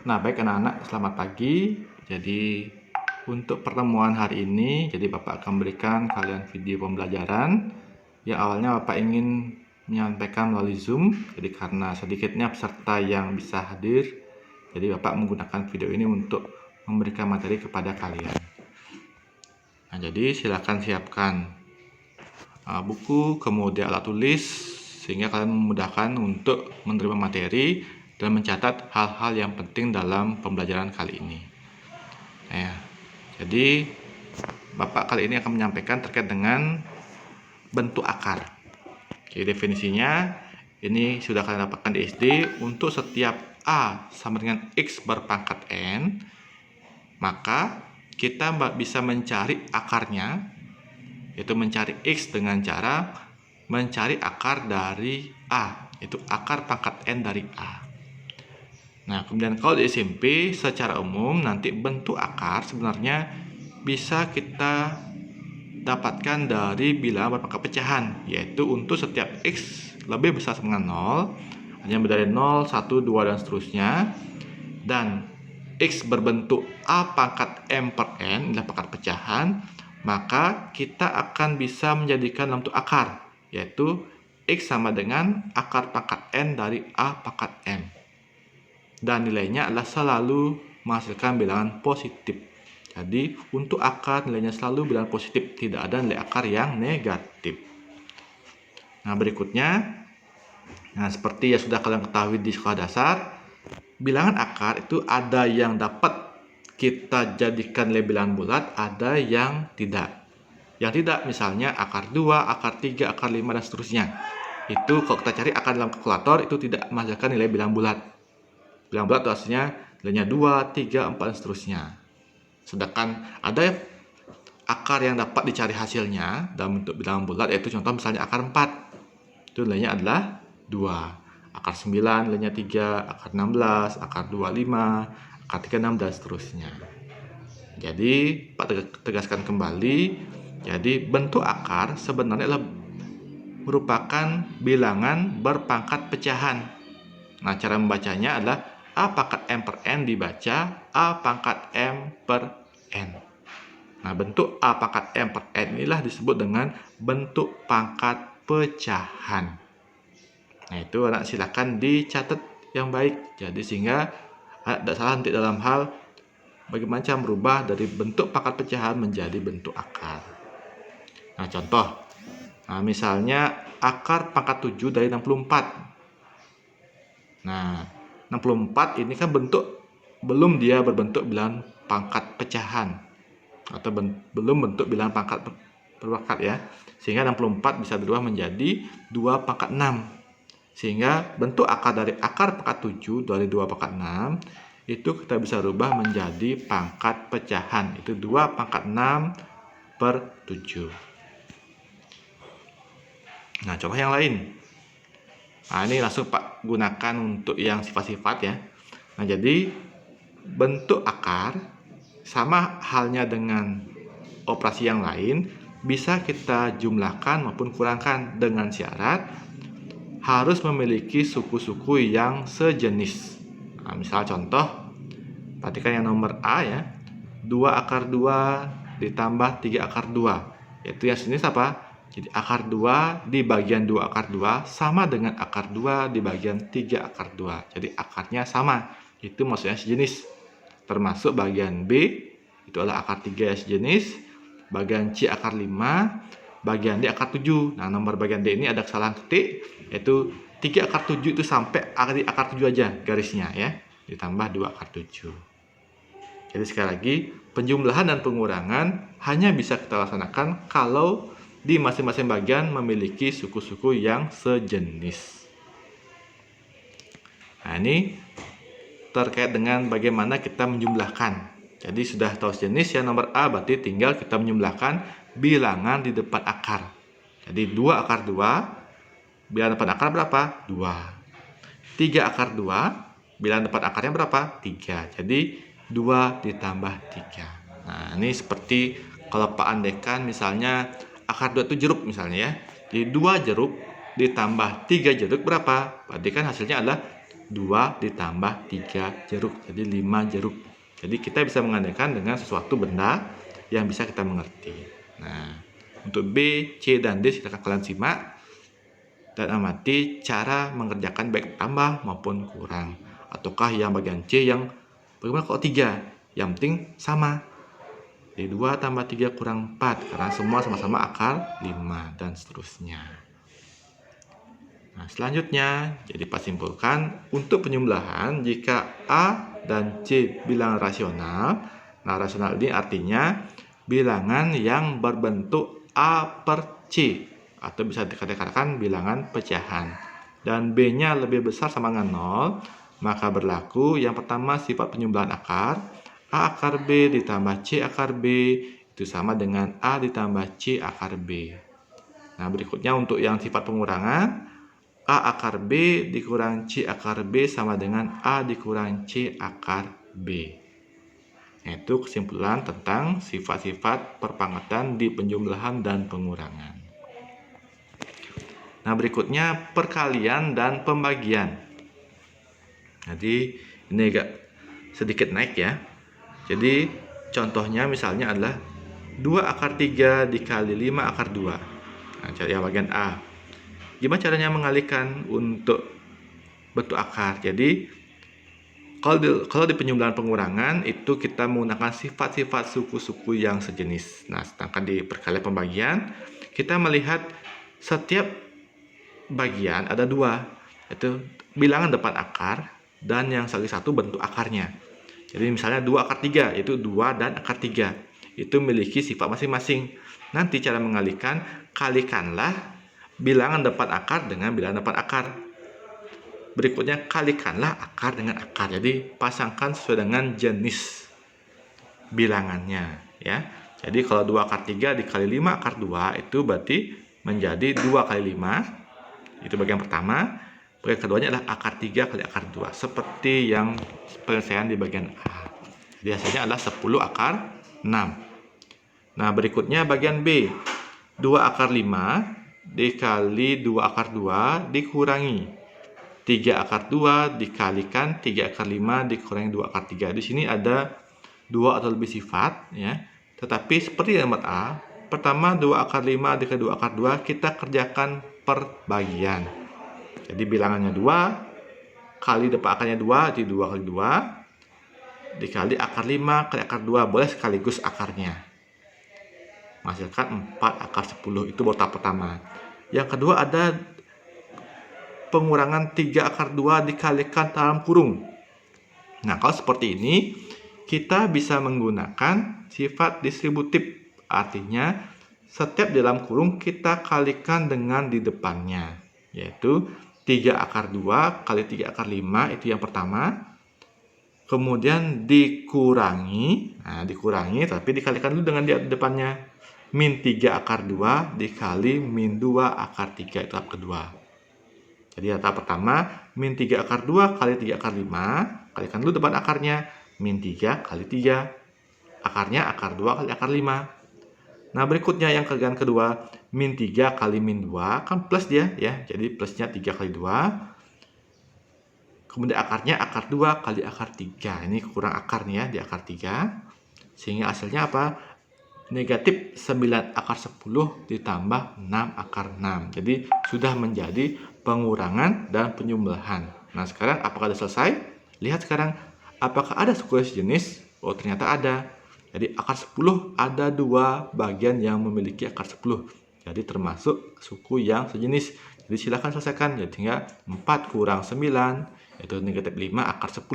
Nah, baik anak-anak, selamat pagi. Jadi, untuk pertemuan hari ini, jadi Bapak akan berikan kalian video pembelajaran yang awalnya Bapak ingin menyampaikan melalui Zoom. Jadi, karena sedikitnya peserta yang bisa hadir, jadi Bapak menggunakan video ini untuk memberikan materi kepada kalian. Nah, jadi silakan siapkan buku, kemudian alat tulis, sehingga kalian memudahkan untuk menerima materi dan mencatat hal-hal yang penting dalam pembelajaran kali ini. Nah, jadi Bapak kali ini akan menyampaikan terkait dengan bentuk akar. Jadi definisinya ini sudah kalian dapatkan di SD. Untuk setiap A sama dengan X berpangkat N, maka kita bisa mencari akarnya, yaitu mencari X dengan cara mencari akar dari A, yaitu akar pangkat N dari A. Nah, kemudian kalau di SMP secara umum nanti bentuk akar sebenarnya bisa kita dapatkan dari bilangan berpangkat pecahan, yaitu untuk setiap X lebih besar sama dengan 0, hanya dari 0, 1, 2, dan seterusnya, dan X berbentuk A pangkat M per N, adalah pangkat pecahan, maka kita akan bisa menjadikan dalam bentuk akar, yaitu X sama dengan akar pangkat N dari A pangkat M. Dan nilainya adalah selalu menghasilkan bilangan positif. Jadi untuk akar nilainya selalu bilangan positif, tidak ada nilai akar yang negatif. Nah, berikutnya, seperti yang sudah kalian ketahui di sekolah dasar, bilangan akar itu ada yang dapat kita jadikan nilai bilangan bulat, ada yang tidak. Yang tidak, misalnya akar 2, akar 3, akar 5, dan seterusnya. Itu kalau kita cari akar dalam kalkulator, itu tidak menghasilkan nilai bilangan bulat. Bilangan bulat itu hasilnya nilainya 2, 3, 4, dan seterusnya. Sedangkan ada akar yang dapat dicari hasilnya dalam bentuk bilangan bulat, yaitu contoh misalnya akar 4. Itu nilainya adalah 2. Akar 9 nilainya 3, akar 16, akar 25, akar 36, dan seterusnya. Jadi, Pak tegaskan kembali, jadi bentuk akar sebenarnya adalah merupakan bilangan berpangkat pecahan. Nah, cara membacanya adalah A pangkat M per N dibaca A pangkat M per N. Nah, bentuk A pangkat M per N inilah disebut dengan bentuk pangkat pecahan. Nah, itu anak silakan dicatat yang baik. Jadi sehingga tidak salah nanti dalam hal bagaimana cara merubah dari bentuk pangkat pecahan menjadi bentuk akar. Nah, contoh. Nah, misalnya akar pangkat 7 dari 64. Nah, 64 ini kan belum dia berbentuk bilangan pangkat pecahan atau belum bentuk bilangan pangkat berpangkat ya. Sehingga 64 bisa berubah menjadi 2 pangkat 6. Sehingga bentuk akar dari akar pangkat 7 dari 2 pangkat 6 itu kita bisa rubah menjadi pangkat pecahan. Itu 2 pangkat 6 per 7. Nah, contoh yang lain. Nah, ini langsung Pak gunakan untuk yang sifat-sifat ya. Nah, jadi bentuk akar sama halnya dengan operasi yang lain, bisa kita jumlahkan maupun kurangkan dengan syarat harus memiliki suku-suku yang sejenis. Nah, misal contoh, perhatikan yang nomor A ya, 2 akar 2 ditambah 3 akar 2. Yaitu yang sejenis apa? Jadi akar 2 di bagian 2 akar 2 sama dengan akar 2 di bagian 3 akar 2. Jadi akarnya sama. Itu maksudnya sejenis. Termasuk bagian B, itu adalah akar 3 yang sejenis. Bagian C akar 5, bagian D akar 7. Nah, nomor bagian D ini ada kesalahan titik, yaitu 3 akar 7 itu sampai di akar 7 aja garisnya ya. Ditambah 2 akar 7. Jadi sekali lagi, penjumlahan dan pengurangan hanya bisa kita laksanakan kalau di masing-masing bagian memiliki suku-suku yang sejenis. Nah, ini terkait dengan bagaimana kita menjumlahkan. Jadi sudah tahu sejenis ya nomor A, berarti tinggal kita menjumlahkan bilangan di depan akar. Jadi 2 akar 2, bilangan depan akar berapa? 2. 3 akar 2, bilangan depan akarnya berapa? 3. Jadi 2 ditambah 3. Nah, ini seperti kalau Pak andekan misalnya akar 2 itu jeruk misalnya ya. Jadi 2 jeruk ditambah 3 jeruk berapa? Berarti kan hasilnya adalah 2 ditambah 3 jeruk, jadi 5 jeruk. Jadi kita bisa mengandaikan dengan sesuatu benda yang bisa kita mengerti. Nah, untuk B, C, dan D silakan kalian simak dan amati cara mengerjakan baik tambah maupun kurang. Ataukah yang bagian C yang bagaimana kalau 3? Yang penting sama. Jadi 2 tambah 3 kurang 4 karena semua sama-sama akar 5 dan seterusnya. Nah, selanjutnya, jadi Pak simpulkan untuk penyembelahan jika A dan C bilangan rasional. Nah, rasional ini artinya bilangan yang berbentuk A per C atau bisa dikatakan bilangan pecahan. Dan B-nya lebih besar sama dengan 0, maka berlaku yang pertama sifat penyembelahan akar. A akar B ditambah C akar B itu sama dengan A ditambah C akar B. Nah, berikutnya untuk yang sifat pengurangan, A akar B dikurang C akar B sama dengan A dikurang C akar B. Itu kesimpulan tentang sifat-sifat perpangkatan di penjumlahan dan pengurangan. Nah, berikutnya perkalian dan pembagian. Jadi ini agak sedikit naik ya. Jadi contohnya misalnya adalah 2 akar 3 dikali 5 akar 2. Nah, yang bagian A. Gimana caranya mengalihkan untuk bentuk akar? Jadi kalau di penjumlahan pengurangan itu kita menggunakan sifat-sifat suku-suku yang sejenis. Nah, sedangkan di perkalian pembagian kita melihat setiap bagian ada 2, yaitu bilangan depan akar dan yang satu bentuk akarnya. Jadi misalnya 2 akar 3 yaitu 2 dan akar 3 itu memiliki sifat masing-masing. Nanti cara mengalihkan, kalikanlah bilangan depan akar dengan bilangan depan akar. Berikutnya kalikanlah akar dengan akar. Jadi pasangkan sesuai dengan jenis bilangannya ya. Jadi kalau 2 akar 3 dikali 5 akar 2 itu berarti menjadi 2 kali 5. Itu bagian pertama. Bagian keduanya adalah akar 3 kali akar 2 seperti yang penyelesaian di bagian A. Jadi hasilnya adalah 10 akar 6. Nah, berikutnya bagian B. 2 akar 5 dikali 2 akar 2 dikurangi 3 akar 2 dikalikan 3 akar 5 dikurangi 2 akar 3. Di sini ada 2 atau lebih sifat ya. Tetapi seperti yang A, pertama 2 akar 5 dikali 2 akar 2 kita kerjakan perbagian. Jadi bilangannya 2 kali depan akarnya 2, jadi 2 kali 2 dikali akar 5 kali akar 2, boleh sekaligus akarnya. Menghasilkan 4 akar 10, itu tahap pertama. Yang kedua ada pengurangan 3 akar 2 dikalikan dalam kurung. Nah, kalau seperti ini kita bisa menggunakan sifat distributif. Artinya setiap dalam kurung kita kalikan dengan di depannya, yaitu 3 akar 2 kali 3 akar 5 itu yang pertama. Kemudian dikurangi, dikurangi tapi dikalikan dulu dengan di depannya. Min 3 akar 2 dikali min 2 akar 3 itu tahap kedua. Jadi tahap pertama min 3 akar 2 kali 3 akar 5, kalikan dulu depan akarnya, min 3 kali 3. Akarnya akar 2 kali akar 5. Nah, berikutnya yang kerjaan kedua, min 3 kali min 2, kan plus dia ya. Jadi plusnya 3 kali 2. Kemudian akarnya akar 2 kali akar 3. Ini kurang akar nih ya di akar 3. Sehingga hasilnya apa? Negatif 9 akar 10 ditambah 6 akar 6. Jadi sudah menjadi pengurangan dan penyembelahan. Nah, sekarang apakah sudah selesai? Lihat sekarang, apakah ada suku sejenis? Oh, ternyata ada. Jadi akar 10 ada 2 bagian yang memiliki akar 10. Jadi termasuk suku yang sejenis. Jadi silakan selesaikan. Jadi tinggal 4 kurang 9, yaitu negatif 5 akar 10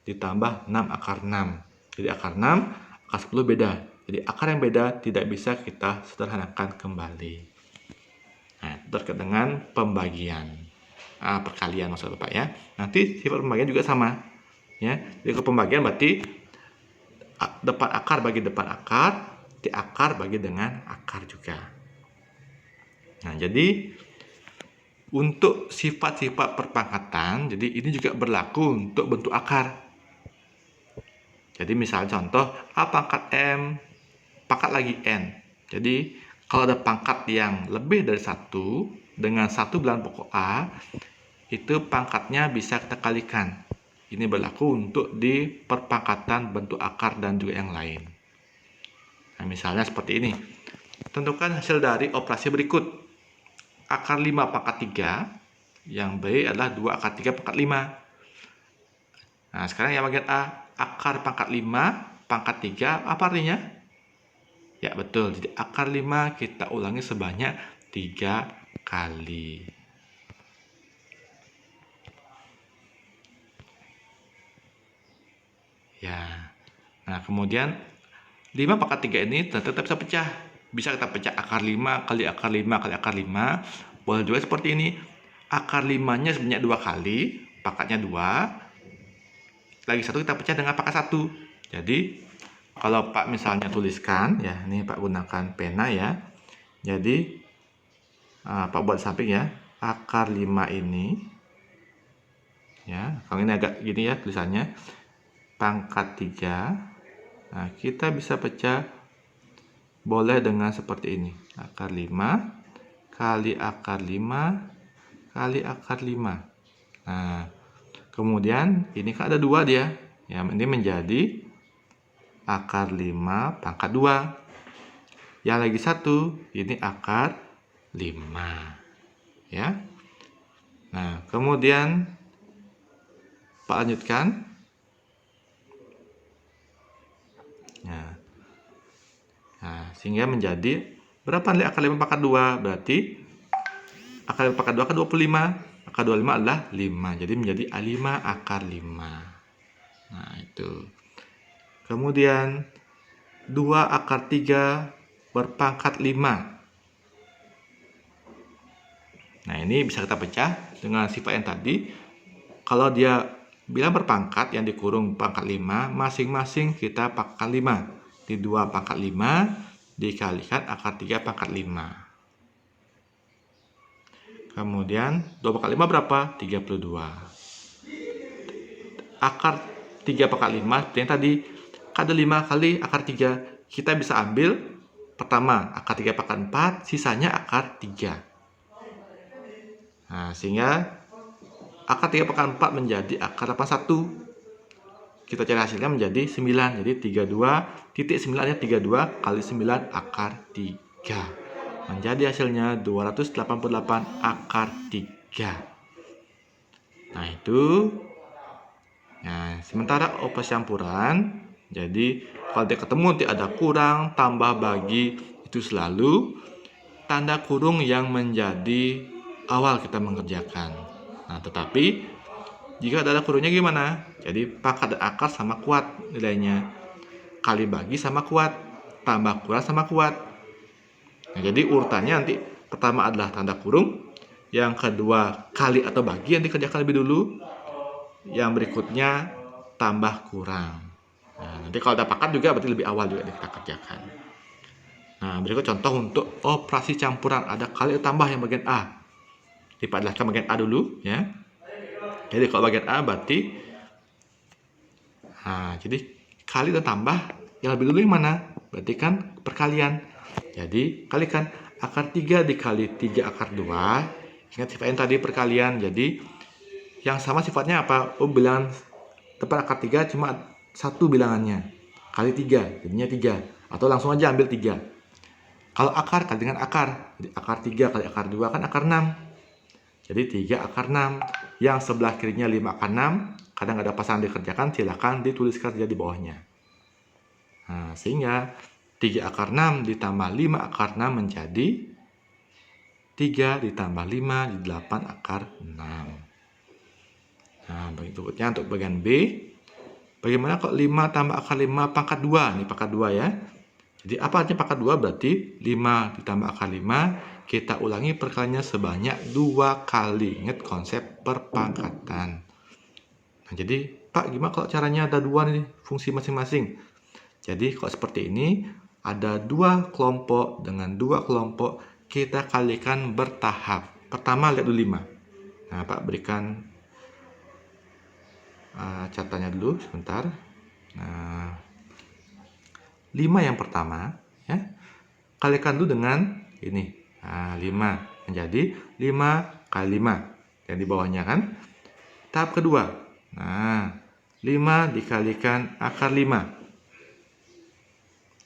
ditambah 6 akar 6. Jadi akar 6, akar 10 beda. Jadi akar yang beda tidak bisa kita sederhanakan kembali. Nah, terkait dengan pembagian. Perkalian maksud Bapak ya. Nanti sifat pembagian juga sama. Ya. Jadi kalau pembagian berarti depan akar bagi depan akar, di akar bagi dengan akar juga. Nah, jadi untuk sifat-sifat perpangkatan, jadi ini juga berlaku untuk bentuk akar. Jadi misalnya contoh A pangkat M, pangkat lagi N. Jadi kalau ada pangkat yang lebih dari 1 dengan 1 bilangan pokok A, itu pangkatnya bisa kita kalikan. Ini berlaku untuk di perpangkatan bentuk akar dan juga yang lain. Nah, misalnya seperti ini. Tentukan hasil dari operasi berikut. Akar 5 pangkat 3, yang B adalah 2 akar 3 pangkat 5. Nah, sekarang yang bagian A, akar pangkat 5 pangkat 3, apa artinya? Ya, betul. Jadi akar 5 kita ulangi sebanyak 3 kali. Ya. Nah, kemudian 5 pangkat 3 ini tetap bisa pecah. Bisa kita pecah akar 5 kali akar 5 kali akar 5. Boleh juga seperti ini. Akar 5-nya sebanyak 2 kali, pangkatnya 2. Lagi 1 kita pecah dengan pangkat 1. Jadi, kalau Pak misalnya tuliskan, ya, ini Pak gunakan pena ya. Jadi, Pak buat samping ya. Akar 5 ini, ya, kalau ini agak gini ya tulisannya. Pangkat 3. Nah, kita bisa pecah boleh dengan seperti ini. Akar 5 kali akar 5 kali akar 5. Nah, kemudian ini kan ada 2 dia. Ya, ini menjadi akar 5 pangkat 2. Yang lagi 1, ini akar 5. Ya. Nah, kemudian Pak lanjutkan. Nah, sehingga menjadi berapa nilai akar 5 pangkat 2? Berarti akar 5 pangkat 2 kan 25. Akar 25 adalah 5. Jadi menjadi A5 akar 5. Nah, itu. Kemudian 2 akar 3 berpangkat 5. Nah, ini bisa kita pecah dengan sifat yang tadi. Kalau dia bila berpangkat yang dikurung pangkat 5, masing-masing kita pangkat 5. Di 2 pangkat 5 dikalikan akar 3 pangkat 5. Kemudian 2 pangkat 5 berapa? 32. Akar 3 pangkat 5 yang tadi ada 5 kali akar 3. Kita bisa ambil pertama akar 3 pangkat 4, sisanya akar 3. Nah, sehingga akar 3 pangkat 4 menjadi akar 81. Kita cari hasilnya menjadi 9. Jadi 32.9 ya, 32 kali 9 akar 3. Menjadi hasilnya 288 akar 3. Nah, itu. Nah, sementara operasi campuran, jadi kalau dia ketemu nanti ada kurang, tambah, bagi, itu selalu tanda kurung yang menjadi awal kita mengerjakan. Nah, tetapi jika ada kurungnya gimana? Jadi pangkat dan akar sama kuat nilainya. Kali bagi sama kuat. Tambah kurang sama kuat. Nah, jadi urutannya nanti pertama adalah tanda kurung. Yang kedua kali atau bagi yang dikerjakan lebih dulu. Yang berikutnya tambah kurang. Nah, nanti kalau ada pangkat juga berarti lebih awal juga kita kerjakan. Nah, berikut contoh untuk operasi campuran. Ada kali atau tambah yang bagian A. Dipadahkan bagian A dulu ya. Jadi kalau bagian A berarti jadi kali dan tambah yang lebih dulu yang mana? Berarti kan perkalian. Jadi kalikan akar 3 dikali 3 akar 2. Ingat sifat yang tadi perkalian. Jadi yang sama sifatnya apa? Oh, bilangan tepat akar 3 cuma 1 bilangannya. Kali 3, jadinya 3. Atau langsung aja ambil 3. Kalau akar kali dengan akar. Jadi akar 3 kali akar 2 kan akar 6. Jadi 3 akar 6. Yang sebelah kirinya 5 akar 6. Kadang ada pasangan dikerjakan, silakan dituliskan saja di bawahnya. Nah, sehingga 3 akar 6 ditambah 5 akar 6 menjadi 3 ditambah 5 di 8 akar 6. Nah, berikutnya untuk bagian B. Bagaimana kalau 5 tambah akar 5 pangkat 2? Ini pangkat 2 ya. Jadi apa artinya pangkat 2? Berarti 5 ditambah akar 5. Kita ulangi perkaliannya sebanyak 2 kali. Ingat konsep perpangkatan. Nah, jadi Pak, gimana kalau caranya ada 2 nih fungsi masing-masing? Jadi kalau seperti ini, ada 2 kelompok dengan 2 kelompok, kita kalikan bertahap. Pertama lihat dulu 5. Nah, Pak berikan catatannya dulu sebentar. Nah, 5 yang pertama ya. Kalikan dulu dengan ini. Nah, 5 menjadi 5 kali 5. yang di bawahnya kan. Tahap kedua. Nah, 5 dikalikan akar 5.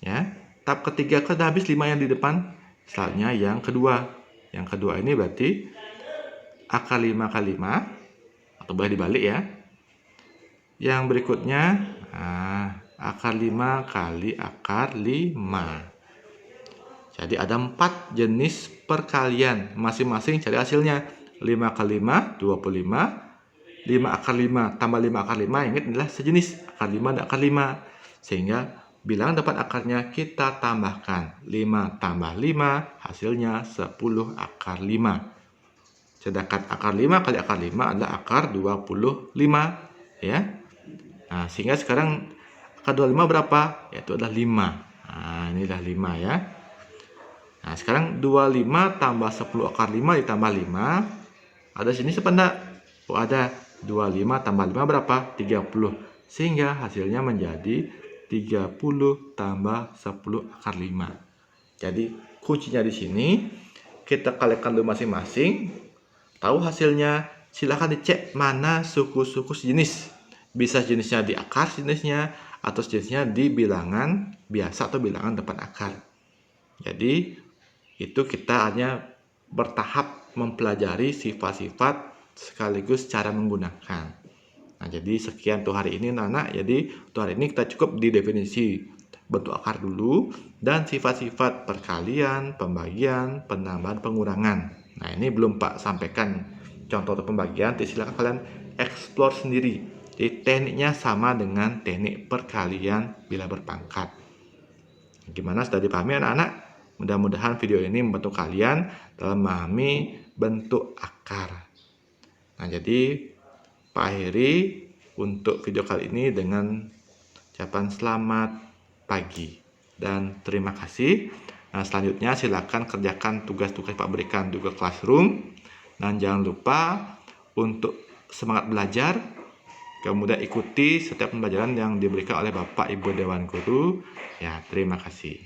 Ya. Tahap ketiga kan udah habis 5 yang di depan. Selanjutnya yang kedua. Yang kedua ini berarti akar 5 kali 5, atau boleh dibalik ya. Yang berikutnya, akar 5 kali akar 5. Jadi ada 4 jenis perkalian. Masing-masing cari hasilnya. 5 kali 5, 25. 5 akar 5 tambah 5 akar 5, ingat adalah sejenis. Akar 5 dan akar 5. Sehingga bilangan dapat akarnya kita tambahkan. 5 tambah 5, hasilnya 10 akar 5. Sedangkan akar 5 kali akar 5 adalah akar 25. Ya. Nah, sehingga sekarang akar 25 berapa? Yaitu adalah 5. Nah, inilah 5 ya. Nah, sekarang 25 tambah 10 akar 5 ditambah 5. Ada sini apa enggak? Oh, ada. 25 tambah 5 berapa? 30. Sehingga hasilnya menjadi 30 tambah 10 akar 5. Jadi, kuncinya di sini kita kalikan dulu masing-masing. Tahu hasilnya, silahkan dicek mana suku-suku sejenis. Bisa jenisnya di akar jenisnya, atau jenisnya di bilangan biasa atau bilangan depan akar. Jadi, itu kita hanya bertahap mempelajari sifat-sifat sekaligus cara menggunakan. Nah, jadi sekian untuk hari ini anak-anak. Jadi untuk hari ini kita cukup di definisi bentuk akar dulu dan sifat-sifat perkalian, pembagian, penambahan, pengurangan. Nah, ini belum Pak sampaikan contoh untuk pembagian. Silakan kalian explore sendiri. Jadi tekniknya sama dengan teknik perkalian bila berpangkat. Gimana, sudah dipahami anak-anak? Mudah-mudahan video ini membantu kalian dalam memahami bentuk akar. Nah, jadi Pak akhiri untuk video kali ini dengan ucapan selamat pagi dan terima kasih. Nah, selanjutnya silakan kerjakan tugas-tugas Pak berikan juga Classroom, dan jangan lupa untuk semangat belajar. Kemudian ikuti setiap pembelajaran yang diberikan oleh Bapak Ibu Dewan Guru. Ya, terima kasih.